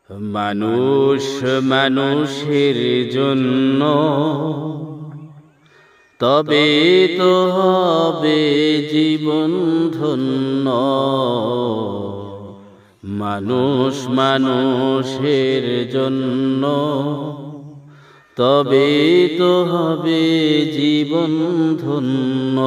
মানুষ মানুষের জন্য, তবে তো হবে জীবন ধন্য। মানুষ মানুষের জন্য, তবে তো হবে জীবন ধন্য।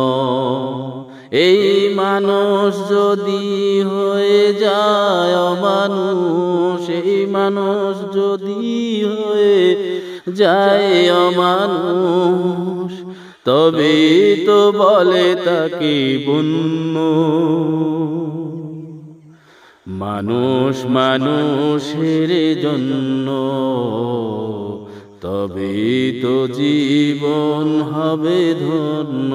এই মানুষ যদি হয়ে যায় অমানুষ, এই মানুষ যদি হয়ে যায় অমানুষ, তবে তো বলে তাকে পুণ্য। মানুষ মানুষের জন্য, তবে তো জীবন হবে ধন্য।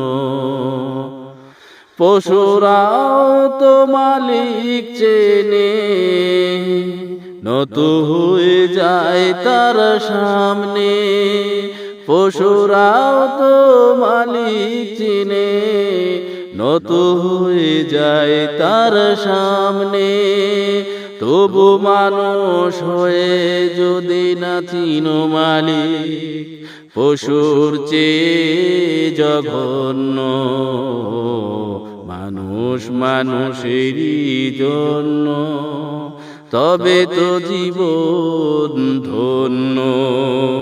পশুরাও তো মালিক চেনে, নত হয়ে যায় তার সামনে। পশুরাও তো মালিক চেনে, নত হয়ে যায় তার সামনে। তবু মানুষ হয়ে যদি না চিনো মালিক, পশুর চেয়ে জঘন্য। মানুষ মানুষেরই জন্য, তবে তো জীবন ধন্য।